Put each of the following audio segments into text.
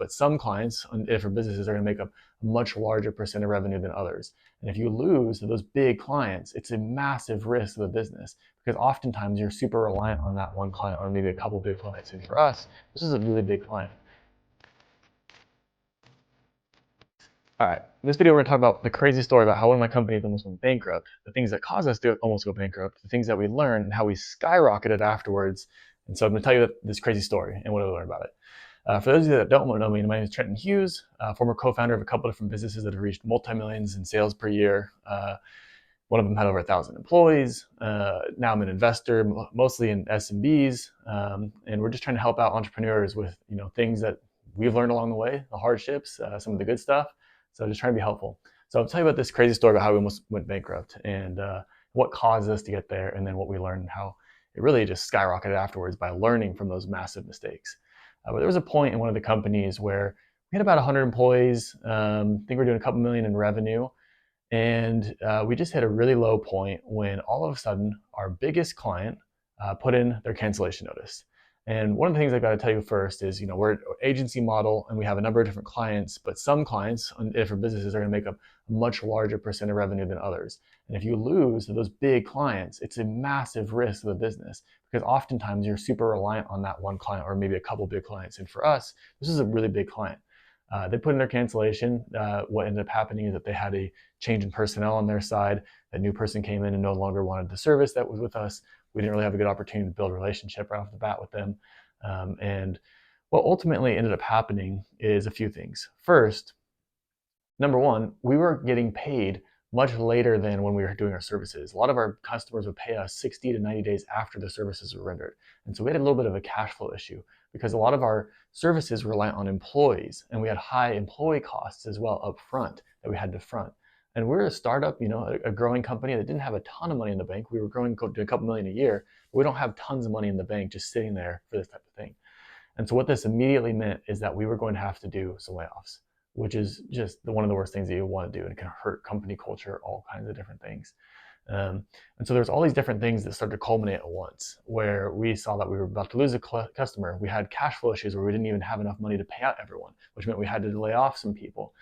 but some clients on different businesses are going to make up a much larger percent of revenue than others. And if you lose those big clients, it's a massive risk to the business because oftentimes you're super reliant on that one client or maybe a couple big clients. And for us, this is a really big client. All right, in this video, we're gonna talk about the crazy story about how one of my companies almost went bankrupt, the things that caused us to almost go bankrupt, the things that we learned, and how we skyrocketed afterwards. And so I'm gonna tell you this crazy story and what I learned about it. For those of you that don't know me, my name is Trenton Hughes, former co-founder of a couple different businesses that have reached multi-millions in sales per year. One of them had over 1,000 employees. Now I'm an investor, mostly in SMBs, and we're just trying to help out entrepreneurs with things that we've learned along the way, the hardships, some of the good stuff. So just trying to be helpful. So I'll tell you about this crazy story about how we almost went bankrupt and what caused us to get there, and then what we learned and how it really just skyrocketed afterwards by learning from those massive mistakes. But there was a point in one of the companies where we had about 100 employees. I think we're doing a couple million in revenue. And we just hit a really low point when all of a sudden our biggest client put in their cancellation notice. And one of the things I've got to tell you first is, we're an agency model and we have a number of different clients, but some clients on different businesses are going to make up a much larger percent of revenue than others. And if you lose those big clients, it's a massive risk to the business because oftentimes you're super reliant on that one client or maybe a couple big clients. And for us, this is a really big client. They put in their cancellation. What ended up happening is that they had a change in personnel on their side. A new person came in and no longer wanted the service that was with us. We didn't really have a good opportunity to build a relationship right off the bat with them. And what ultimately ended up happening is a few things. First, number one, we were getting paid much later than when we were doing our services. A lot of our customers would pay us 60 to 90 days after the services were rendered. And so we had a little bit of a cash flow issue because a lot of our services rely on employees, and we had high employee costs as well up front that we had to front. And we're a startup, a growing company that didn't have a ton of money in the bank. We were growing to a couple million a year, but we don't have tons of money in the bank just sitting there for this type of thing. And so what this immediately meant is that we were going to have to do some layoffs, which is just one of the worst things that you want to do, and it can hurt company culture, all kinds of different things. And so there's all these different things that started to culminate at once, where we saw that we were about to lose a customer. We had cash flow issues where we didn't even have enough money to pay out everyone, which meant we had to lay off some people.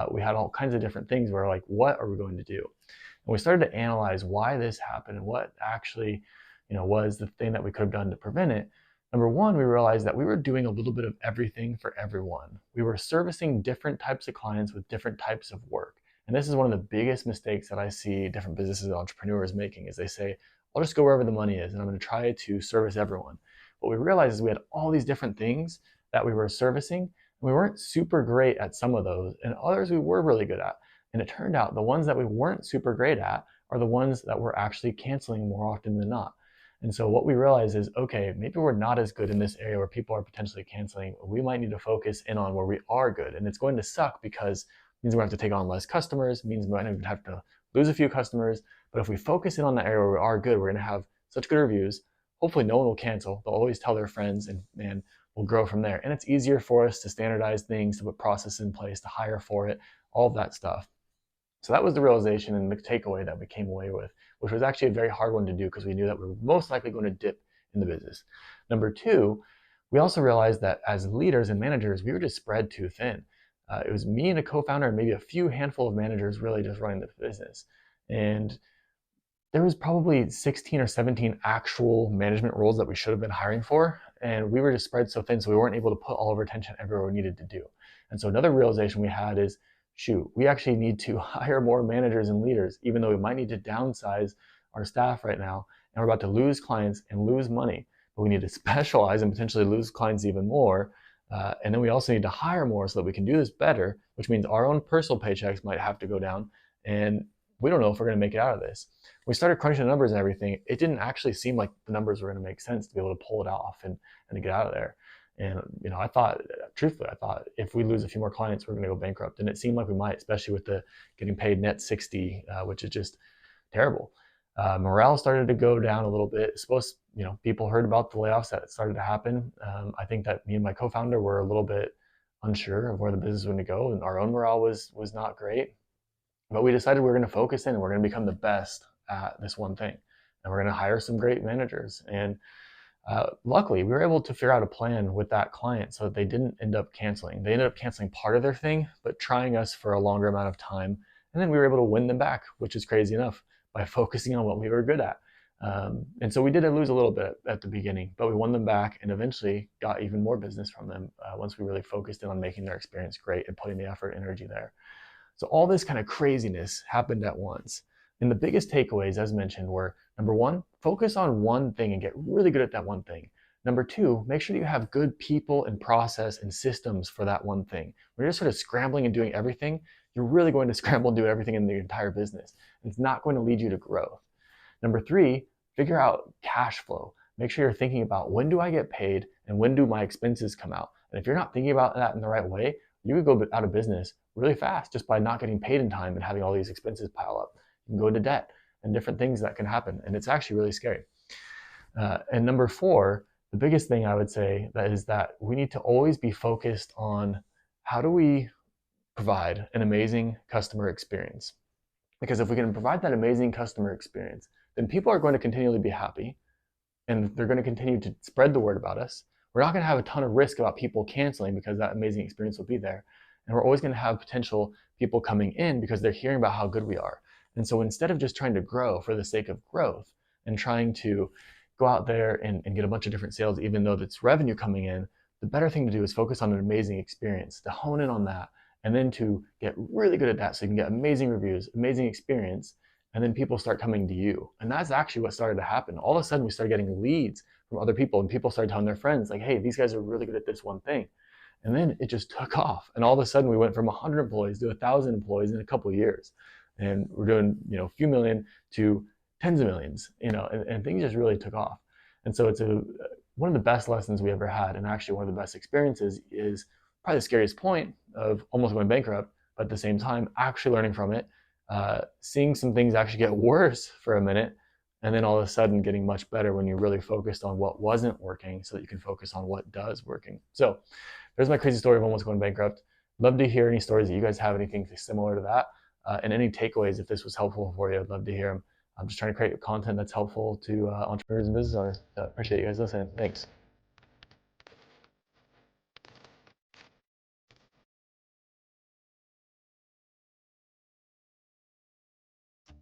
We had all kinds of different things where like, what are we going to do? And we started to analyze why this happened and what actually, was the thing that we could have done to prevent it. Number one, we realized that we were doing a little bit of everything for everyone. We were servicing different types of clients with different types of work. And this is one of the biggest mistakes that I see different businesses and entrepreneurs making is they say, I'll just go wherever the money is and I'm going to try to service everyone. What we realized is we had all these different things that we were servicing, and we weren't super great at some of those, and others we were really good at. And it turned out the ones that we weren't super great at are the ones that we're actually canceling more often than not. And so what we realized is, okay, maybe we're not as good in this area where people are potentially canceling. We might need to focus in on where we are good. And it's going to suck because it means we have to take on less customers, means we might even have to lose a few customers. But if we focus in on the area where we are good, we're going to have such good reviews. Hopefully no one will cancel. They'll always tell their friends and we'll grow from there. And it's easier for us to standardize things, to put processes in place, to hire for it, all of that stuff. So that was the realization and the takeaway that we came away with, which was actually a very hard one to do because we knew that we were most likely going to dip in the business. Number two, we also realized that as leaders and managers, we were just spread too thin. It was me and a co-founder and maybe a few handful of managers really just running the business. And there was probably 16 or 17 actual management roles that we should have been hiring for. And we were just spread so thin, so we weren't able to put all of our attention everywhere we needed to do. And so another realization we had is, shoot, we actually need to hire more managers and leaders, even though we might need to downsize our staff right now. And we're about to lose clients and lose money, but we need to specialize and potentially lose clients even more. And then we also need to hire more so that we can do this better, which means our own personal paychecks might have to go down. And we don't know if we're going to make it out of this. We started crunching the numbers and everything. It didn't actually seem like the numbers were going to make sense to be able to pull it off and to get out of there. And I thought, truthfully, if we lose a few more clients, we're going to go bankrupt. And it seemed like we might, especially with the getting paid net 60, which is just terrible. Morale started to go down a little bit. People heard about the layoffs that started to happen. I think that me and my co-founder were a little bit unsure of where the business was going to go, and our own morale was not great. But we decided we were going to focus in and we're going to become the best at this one thing. And we're going to hire some great managers. And Luckily, we were able to figure out a plan with that client so that they didn't end up canceling. They ended up canceling part of their thing, but trying us for a longer amount of time. And then we were able to win them back, which is crazy enough, by focusing on what we were good at. And so we did lose a little bit at the beginning, but we won them back and eventually got even more business from them once we really focused in on making their experience great and putting the effort and energy there. So all this kind of craziness happened at once. And the biggest takeaways, as mentioned, were number one, focus on one thing and get really good at that one thing. Number two, make sure that you have good people and process and systems for that one thing. When you're just sort of scrambling and doing everything, you're really going to scramble and do everything in the entire business. It's not going to lead you to growth. Number three, figure out cash flow. Make sure you're thinking about when do I get paid and when do my expenses come out. And if you're not thinking about that in the right way, you could go out of business really fast just by not getting paid in time and having all these expenses pile up. You can go into debt and different things that can happen. And it's actually really scary. And number four, the biggest thing I would say that is that we need to always be focused on how do we provide an amazing customer experience. Because if we can provide that amazing customer experience, then people are going to continually be happy and they're going to continue to spread the word about us. We're not going to have a ton of risk about people canceling because that amazing experience will be there. And we're always going to have potential people coming in because they're hearing about how good we are. And so instead of just trying to grow for the sake of growth and trying to go out there and get a bunch of different sales, even though it's revenue coming in, the better thing to do is focus on an amazing experience, to hone in on that, and then to get really good at that so you can get amazing reviews, amazing experience, and then people start coming to you. And that's actually what started to happen. All of a sudden we started getting leads from other people and people started telling their friends like, hey, these guys are really good at this one thing. And then it just took off. And all of a sudden we went from 100 employees to 1,000 employees in a couple of years. And we're doing, a few million to tens of millions, and things just really took off. And so it's one of the best lessons we ever had. And actually one of the best experiences is probably the scariest point of almost going bankrupt, but at the same time, actually learning from it, seeing some things actually get worse for a minute, and then all of a sudden getting much better when you're really focused on what wasn't working so that you can focus on what does working. So there's my crazy story of almost going bankrupt. Love to hear any stories that you guys have, anything similar to that, and any takeaways if this was helpful for you. I'd love to hear them. I'm just trying to create content that's helpful to entrepreneurs and business owners. Appreciate you guys listening. Thanks.